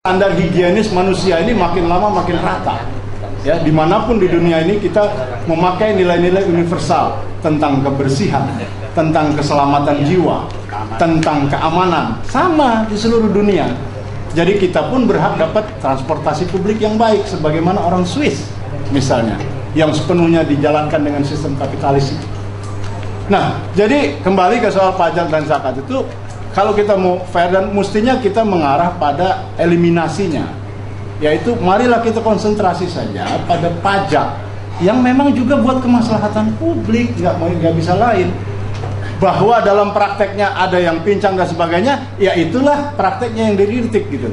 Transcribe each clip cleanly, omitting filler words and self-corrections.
Standar higienis manusia ini makin lama makin rata. Ya, dimanapun di dunia ini kita memakai nilai-nilai universal tentang kebersihan, tentang keselamatan jiwa, tentang keamanan, sama di seluruh dunia. Jadi kita pun berhak dapat transportasi publik yang baik, sebagaimana orang Swiss misalnya, yang sepenuhnya dijalankan dengan sistem kapitalis itu. Nah, jadi kembali ke soal pajak dan zakat itu, kalau kita mau fair dan mestinya kita mengarah pada eliminasinya. Yaitu marilah kita konsentrasi saja pada pajak yang memang juga buat kemaslahatan publik, nggak bisa lain. Bahwa dalam prakteknya ada yang pincang dan sebagainya, ya itulah prakteknya yang dikritik gitu.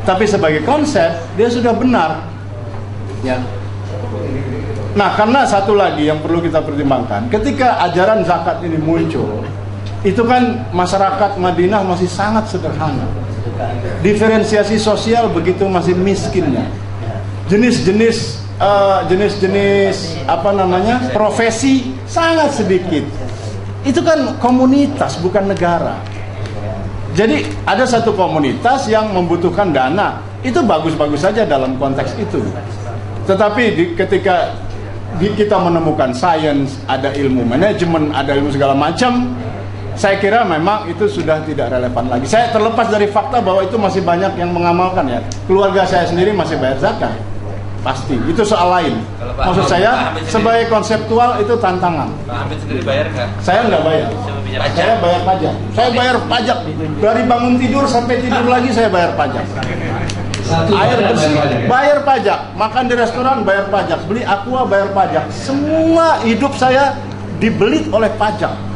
Tapi sebagai konsep dia sudah benar. Ya. Nah, karena satu lagi yang perlu kita pertimbangkan, ketika ajaran zakat ini muncul, itu kan masyarakat Madinah masih sangat sederhana. Diferensiasi sosial begitu masih miskinnya. Jenis-jenis profesi sangat sedikit. Itu kan komunitas bukan negara. Jadi ada satu komunitas yang membutuhkan dana, itu bagus-bagus saja dalam konteks itu. Tetapi ketika kita menemukan sains, ada ilmu manajemen, ada ilmu segala macam, saya kira memang itu sudah tidak relevan lagi. Saya terlepas dari fakta bahwa itu masih banyak yang mengamalkan ya. Keluarga saya sendiri masih bayar zakat. Pasti, itu soal lain. Maksud saya, sebagai konseptual itu tantangan. Pak Hamid sendiri bayar nggak? Saya nggak bayar. Saya bayar pajak. Saya bayar pajak. Dari bangun tidur sampai tidur lagi saya bayar pajak. Air bersih, bayar pajak. Makan di restoran, bayar pajak. Beli aqua, bayar pajak. Semua hidup saya dibelit oleh pajak.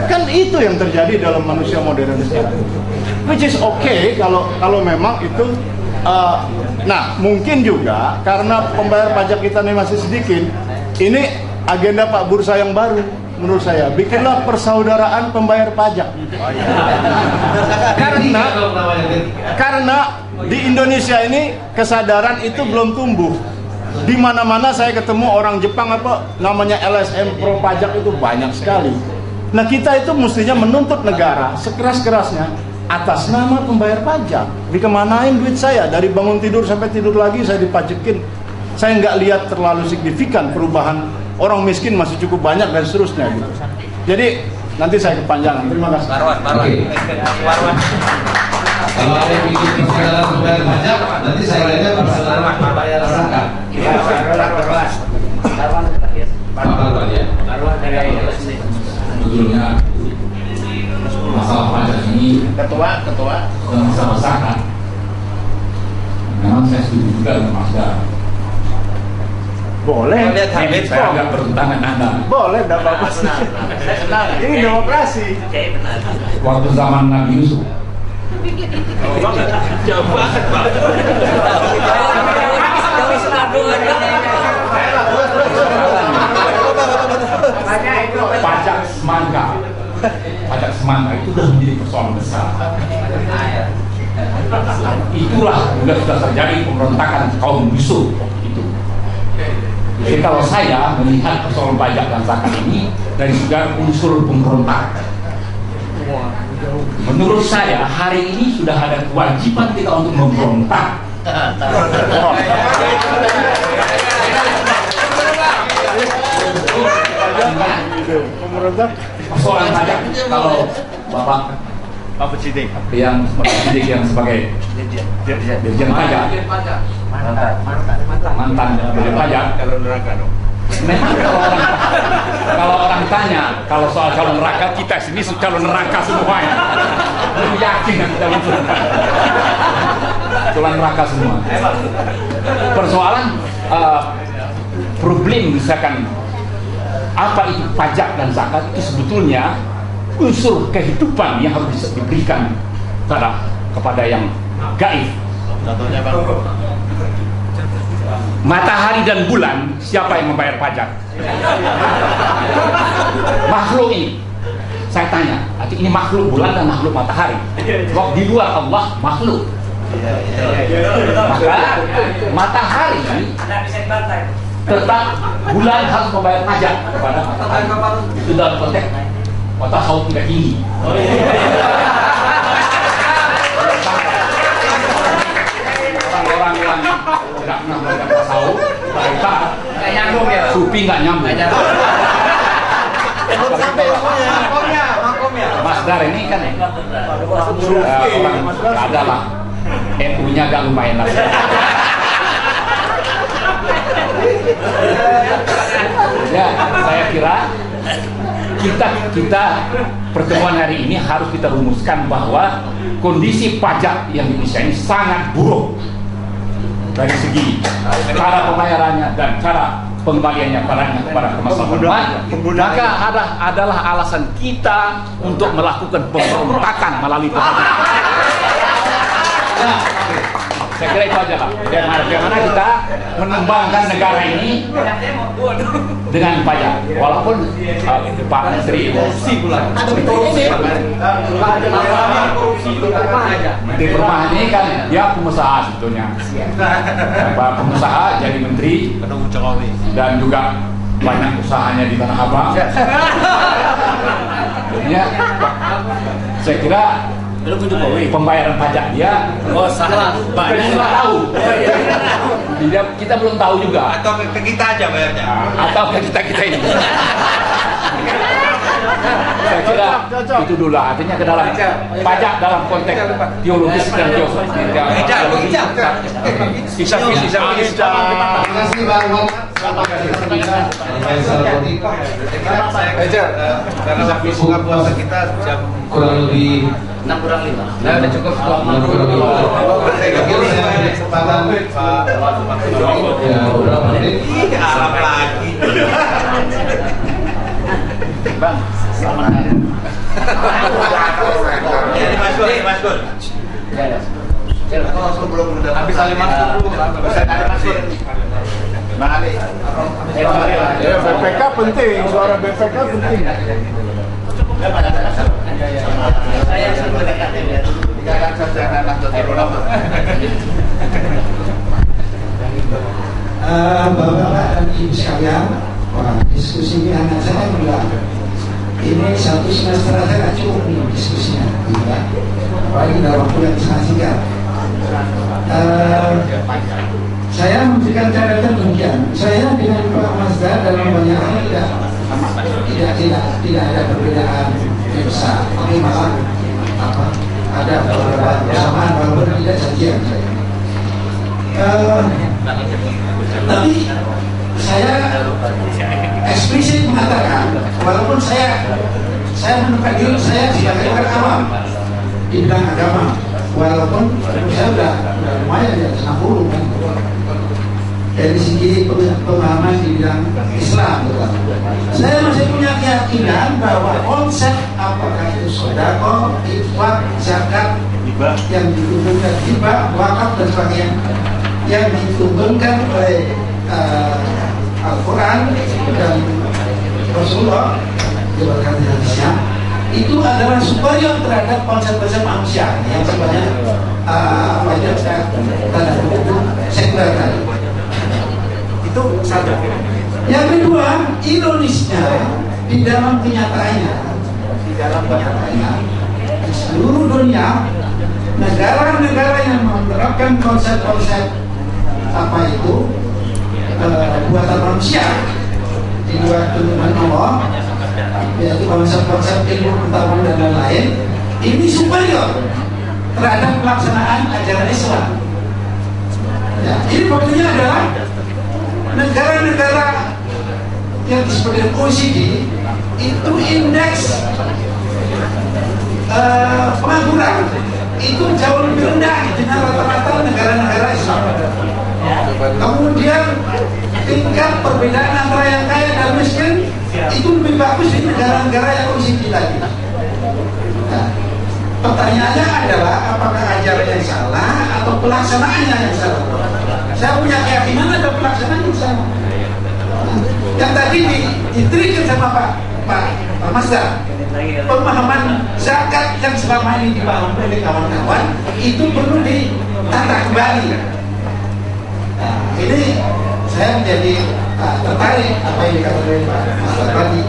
Kan itu yang terjadi dalam manusia modern sekarang. Which is okay kalau memang itu nah mungkin juga karena pembayar pajak kita ini masih sedikit. Ini agenda Pak Bursa yang baru menurut saya. Bikinlah persaudaraan pembayar pajak. Karena di Indonesia ini kesadaran itu belum tumbuh. Di mana-mana saya ketemu orang Jepang namanya LSM pro pajak itu banyak sekali. Nah, kita itu mestinya menuntut negara sekeras-kerasnya atas nama pembayar pajak. Dikemanain duit saya? Dari bangun tidur sampai tidur lagi saya dipajekin. Saya nggak lihat terlalu signifikan perubahan. Orang miskin masih cukup banyak dan seterusnya gitu. Jadi nanti saya kepanjangan. Terima kasih. Marwan. Kalau ada yang bikin persaudaraan pembayar pajak, nanti saya lihatnya persaudaraan pembayar zakat. Marwan ya. Sebetulnya masalah pajak ini Ketua dan masalah zakat memang saya setuju juga dengan Mas Dar. boleh. Saya agak bertentangan Anda. Boleh, tidak apa-apa. Saya senang. Ini demokrasi. Waktu zaman Nabi Yusuf, Jauh banget, Pak. pajak semangka itu sudah menjadi persoalan besar. Itulah sudah terjadi pemberontakan kaum Yusuf itu. Jadi kalau saya melihat persoalan pajak dan zakat ini dari segala unsur pemberontakan, menurut saya hari ini sudah ada kewajiban kita untuk memberontak. Persoalan pajak, kalau Bapak Penyidik yang sebagai dirjen pajak, mantan dirjen pajak, memang kalau orang tanya kalau soal calon neraka, kita sini calon neraka semuanya. Belum yakin kita masuk calon neraka semua. Persoalan problem misalkan apa itu pajak dan zakat itu sebetulnya unsur kehidupan yang harus diberikan kepada yang gaib. Contohnya Bang. Matahari dan bulan, siapa yang membayar pajak? Makhluk ini. Saya tanya, ini makhluk bulan dan makhluk matahari. Kok di luar Allah makhluk? Maka matahari tetap bulan harus membayar pajak kepada matahari. Itu dalam konteks kota saut tingkat tinggi. Supi nggak nyambung. Mas Dar ini kan orang ada lah, NU-nya agak lumayan lah. Ya, saya kira kita pertemuan hari ini harus kita rumuskan bahwa kondisi pajak yang di Indonesia ini sangat buruk dari segi cara pembayarannya dan cara pengembaliannya kepada masyarakat. Maka adalah alasan kita untuk melakukan pemberontakan melalui pajak. Nah, saya kira itu aja lah. Bagaimana kita mengembangkan negara ini dengan pajak. Walaupun Pak Menteri Menteri Perumahan ini kan dia pengusaha sebetulnya. Pak pengusaha jadi menteri dan juga banyak usahanya di Tanah Abang. Jadinya saya kira pembayaran pajak dia salah banyak nggak tahu. Kita belum tahu juga. Atau ke kita aja bayarnya. Atau ke kita ini. Saya kira itu dulu lah. Artinya ke dalam pajak dalam konteks teologis dan filosofis. Bisa. Terima kasih Bang. Karena waktu buka puasa kita jam kurang lebih 6:05. Nah, udah cukup. saya kesempatan beberapa menit. Arab lagi. Bang, selamat hari. Ini Mas Gun. Habis Aliman dulu. Bisa ada Mas Gun. BPK penting, suara BPK penting. Saya sebut dekat dikatakan saja Bapak-bapak dan ibu sekalian, diskusi ini anak saya bilang ini satu semester aja nggak cukup nih diskusinya, gitu. Apalagi dalam waktu yang sangat singkat. Saya memberikan catatan demikian. Saya dengan Pak Masdar dalam banyak hal tidak ada perbedaan yang besar. Tapi malah ada beberapa persamaan walaupun tidak sekian saya. Tapi saya eksplisit mengatakan walaupun saya menemukan diri saya sebagai orang awam di bidang agama, walaupun saya sudah lumayan di atas 60 kan, dari segi pemahaman di bidang Islam, saya masih punya keyakinan bahwa konsep apakah itu sedekah, infak, zakat yang dituntunkan, hibah, wakaf dan sebagainya yang dituntunkan oleh Al-Quran dan Rasulullah di hadisnya itu adalah superior terhadap konsep-konsep manusia yang sebenarnya tanda kutip sekuler tadi. Itu satu. Yang kedua, ironisnya di dalam kenyataannya di seluruh dunia, negara-negara yang menerapkan konsep-konsep buatan manusia di luar tuntunan Allah, yaitu konsep-konsep ilmu pengetahuan dan lain-lain, ini superior terhadap pelaksanaan ajaran Islam. Ya, ini buktinya adalah negara-negara yang disebut dengan OECD itu indeks pengangguran itu jauh lebih rendah dengan rata-rata negara-negara Islam. Kemudian tingkat perbedaan antara yang kaya dan miskin itu lebih bagus di negara-negara yang OECD tadi. Nah, pertanyaannya adalah apakah ajarannya salah atau pelaksanaannya yang salah? Saya punya keyakinan ada pelaksanaan yang salah. Yang tadi di-trigger sama Pak Masdar, pemahaman zakat yang selama ini dibangun oleh kawan-kawan itu perlu ditata kembali. Nah, ini saya menjadi tertarik apa yang dikatakan oleh Pak Masdar tadi,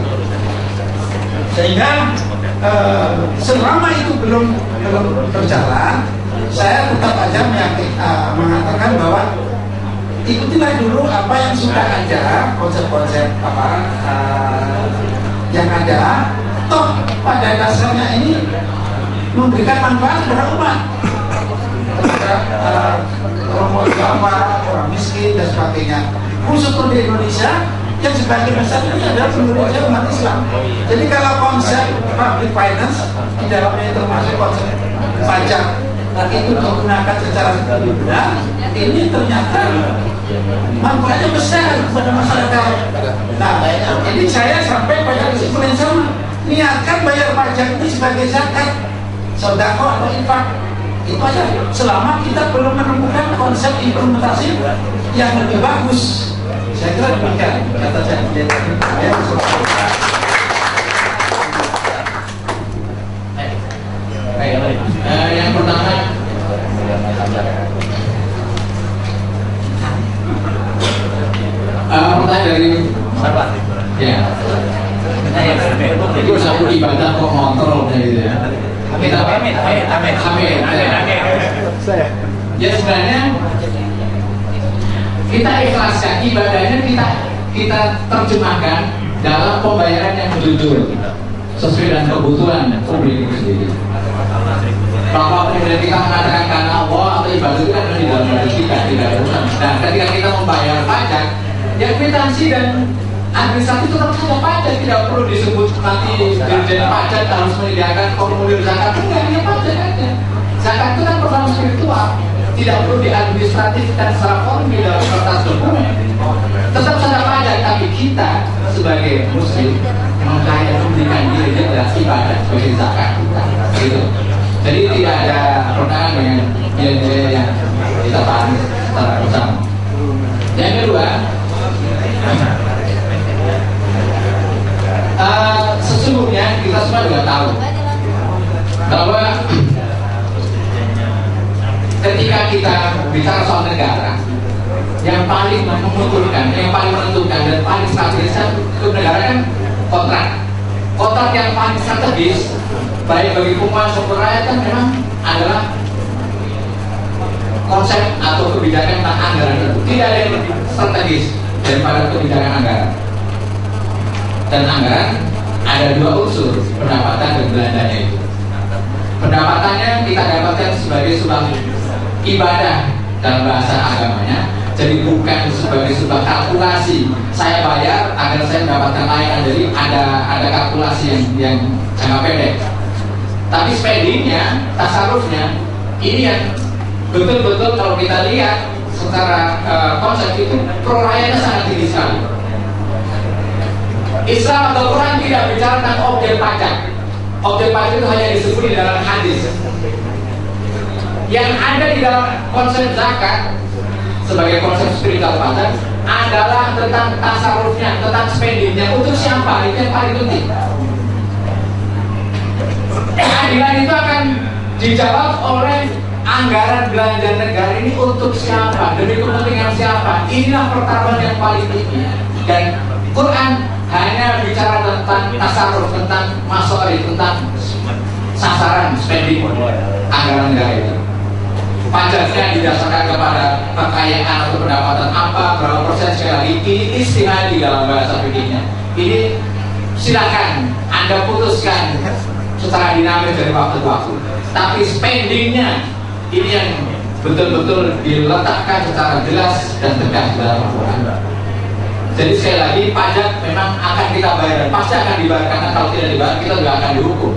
sehingga selama itu belum berjalan, saya tetap aja mengatakan bahwa ikutilah dulu apa yang sudah ada, konsep-konsep yang ada. Toh pada dasarnya ini memberikan manfaat kepada umat, kepada kelompok agama, orang miskin dan sebagainya. Khusus di Indonesia yang sebagian besar ini adalah Indonesia umat Islam. Jadi kalau konsep public finance di dalamnya termasuk konsep pajak itu digunakan secara benar, ini ternyata manfaatnya besar kepada masyarakat. Nah, jadi saya sampai pada kesimpulan sama, niatkan bayar pajak ini sebagai zakat, sedekah atau infak. Itu aja. Selama kita belum menemukan konsep implementasi yang lebih bagus, saya kira demikian kata saya. Yang pertama, pertanyaan dari ya, itu satu ibadah kok kontrol gitu ya. Kita amin. Ya sebenarnya kita ikhlaskan ibadahnya, kita terjemahkan dalam pembayaran yang jujur sesuai dengan kebutuhan publik itu sendiri. Bahwa kemudian kita mengatakan karena Allah atau ibadah itu adalah di dalam diri kita, tidak ada urusan. Dan ketika kita membayar pajak, ya kwitansi dan administrasi tetap saja pajak, tidak perlu disebut nanti dirjen pajak harus menyediakan formulir zakat. Enggak, dia pajak aja. Zakat itu kan program spiritual, tidak perlu diadministratifkan secara formil dalam kertas dokumen. Tetap saja pajak, tapi kita sebagai muslim makanya memberikan diri adalah ibadah sebagai zakat kita, gitu. Jadi tidak ada pertentangan dengan nilai-nilai yang kita pahami secara bersama. Yang kedua, sesungguhnya kita semua juga tahu bahwa ketika kita bicara soal negara, yang paling menentukan, dan paling strategis untuk negara kan kontrak yang paling strategis baik bagi umat maupun rakyat kan memang adalah konsep atau kebijakan tentang anggaran itu. Tidak ada yang lebih strategis daripada kebijakan anggaran. Dan anggaran ada dua unsur, pendapatan dan belanjanya itu. Pendapatannya kita dapatkan sebagai sebuah ibadah dalam bahasa agamanya. Jadi bukan sebagai sebuah kalkulasi. Saya bayar agar saya mendapatkan layanan. Jadi ada kalkulasi yang jangka pendek. Tapi spendingnya, tasarrufnya, ini yang betul-betul kalau kita lihat secara konsep itu perolehannya sangat tinggi sekali. Islam atau Quran tidak bicara tentang objek pajak. Objek pajak itu hanya disebut di dalam hadis. Yang ada di dalam konsep zakat sebagai konsep spiritual pajak adalah tentang tasarrufnya, tentang spendingnya. Untuk siapa? Itu yang paling penting. Keadilan itu akan dijawab oleh anggaran belanja negara ini untuk siapa, demi kepentingan siapa. Inilah pertarungan yang paling tinggi. Dan Quran hanya bicara tentang tasarruf, tentang masori, tentang sasaran spending anggaran negara itu. Pajaknya didasarkan kepada kekayaan atau pendapatan apa, berapa persen. Sekali lagi ini istihadi dalam bahasa fikihnya. Ini silakan Anda putuskan secara dinamis dari waktu ke waktu. Tapi spendingnya ini yang betul-betul diletakkan secara jelas dan tegas dalam Al-Quran. Jadi sekali lagi pajak memang akan kita bayar dan pasti akan dibayar, karena kalau tidak dibayar kita juga akan dihukum.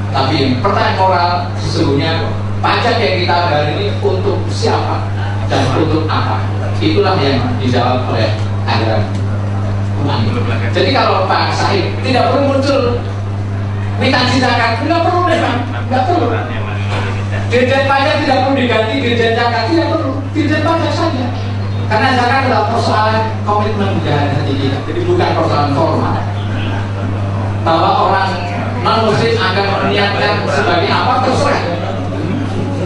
Tapi pertanyaan moral sesungguhnya pajak yang kita bayar ini untuk siapa dan untuk apa? Itulah yang dijawab oleh anggaran. Jadi kalau Pak Sahib tidak perlu muncul kwitansi zakat, nggak perlu memang, nggak perlu. Dirjen pajak tidak perlu diganti dirjen zakat, tidak perlu. Dirjen pajak saja. Karena zakat adalah persoalan komitmen budaya hati kita, jadi bukan persoalan formal. Bahwa orang non-muslim akan meniatkan sebagai apa terserah.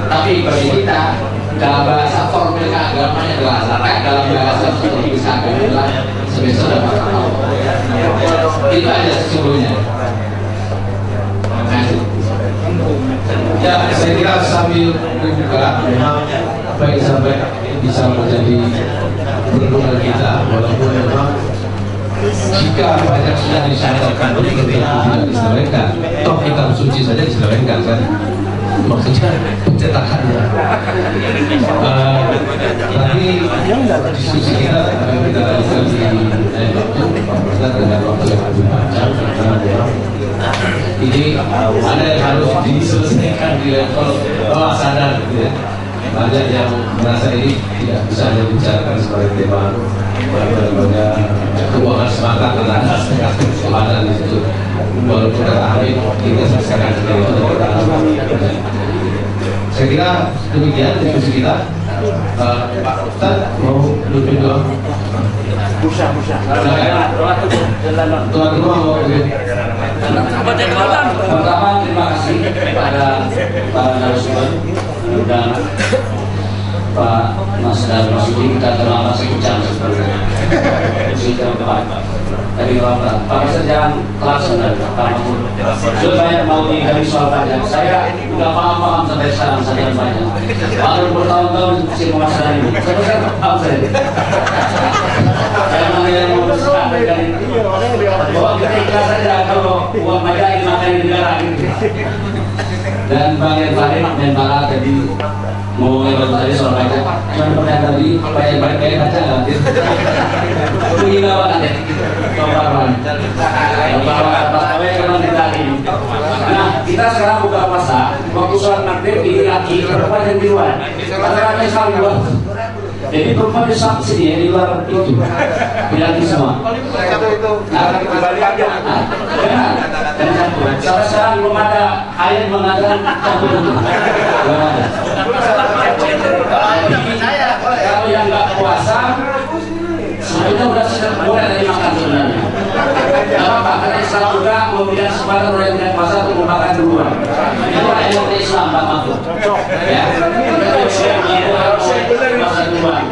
Tapi bagi kita dalam bahasa formal keagamaan adalah zakat, dalam bahasa psikologis agama adalah sebesar dan masalah. Itu aja sesungguhnya. Ya, saya kira sambil membuka apa yang sampai bisa menjadi perlindungan kita, walaupun memang jika banyak sudah disampaikan itu tidak diselewengkan. Toh kitab suci saja diselewengkan kan, maksudnya pencetakannya. Tapi diskusi kita lanjutkan di lain waktu, dengan waktu yang lebih panjang, karena ini ada yang harus diselesaikan di level bawah sadar gitu ya. Banyak yang merasa ini tidak bisa dibicarakan sebagai tema keuangan semata karena ada setengah kesempatan di situ. Walaupun kata Habib kita selesaikan sendiri itu kita lakukan. Saya kira demikian diskusi kita. Pak Ustaz mau lebih doang. Tuan rumah mau pertama terima kasih kepada para narasumber dan Pak Mas Darmasuddin. Kita terlambat sekejam tadi Pak Ustaz jangan kelas sebenarnya Pak Mahmud. Sudah banyak mau digali soal pajak. Saya nggak paham sampai sekarang saja banyak. Baru bertahun-tahun masih memasaran ini. Saya paham saya. Saya mana yang mau sampaikan ini. Bahwa kita ikhlas saja kalau uang pajak dimakan di negara gitu. Dan Bang Irfan dan Bang tadi mau lewat tadi soal pajak. Cuma pertanyaan tadi pajak kayak baca nggak? Itu gila banget ya. Nah, kita sekarang buka puasa. Waktu sholat maghrib ini lagi perempuan yang di luar. Rata-rata Islam di luar. Jadi perempuan di sini ya, di luar itu. Lagi semua. Kembali aja. Sampai sekarang belum ada ayat mengatakan campur itu. Kalau yang nggak puasa sebetulnya sudah boleh dari makan sebenarnya. Tidak apa-apa, karena Islam juga memberikan kesempatan orang yang tidak puasa untuk makan duluan. Itu ayat Islam, Pak Mahfud. Ya, puasa duluan.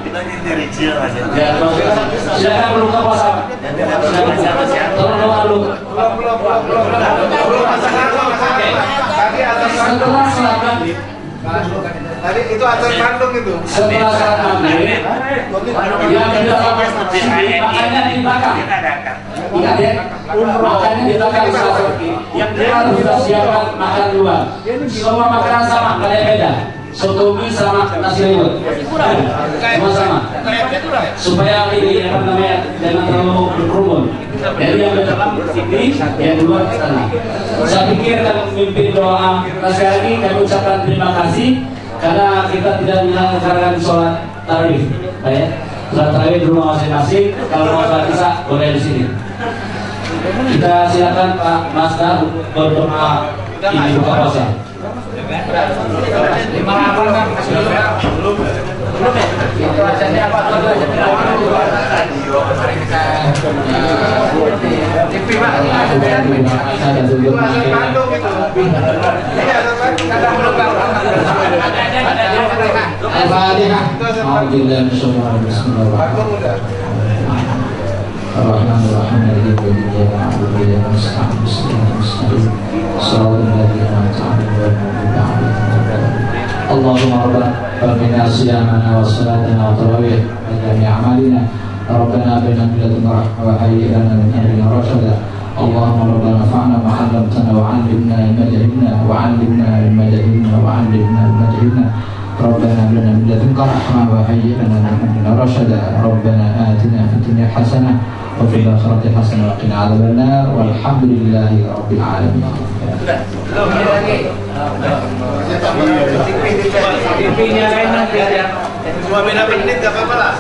Silakan berbuka puasa. Tolong doa dulu. Setelah sholat maghrib. Tadi itu atas kandung itu. Setelah sholat maghrib, yang di dalam sini makannya di belakang. Ingat ya, makannya di belakang yang harus kita siapkan makan luar. Semua makanan sama, nggak ada beda. Soto mie sama nasi liwet, semua sama. Supaya ini apa namanya jangan terlalu berkerumun. Jadi yang di dalam sini, yang di luar sana. Saya pikir dan memimpin doa. Sekali lagi kami ucapkan terima kasih karena kita tidak menyelenggarakan sholat tarawih. Ya, sholat tarawih di rumah masing-masing. Kalau mau sholat isya boleh di sini. Kita silakan Pak Masdar berdoa ini buka puasa. اللهم ربنا صيامنا وصلاتنا وتراويح وجميع اعمالنا ربنا بنا من لدنك رحمه وهيئ لنا من امرنا رشدا اللهم ربنا انفعنا ما علمتنا وعلمنا ما جهلنا وعلمنا ما جهلنا وعلمنا ما جهلنا ربنا لنا من لدنك رحمه وهيئ لنا من امرنا رشدا ربنا آتنا في الدنيا حسنه وفي الآخرة حسنة وقنا عذاب النار والحمد لله رب العالمين. Cuma beda menit gak apa-apa lah.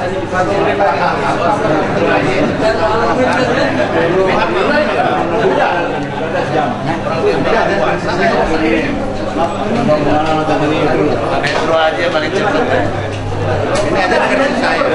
Metro aja paling cepat. Ini ada dengan saya.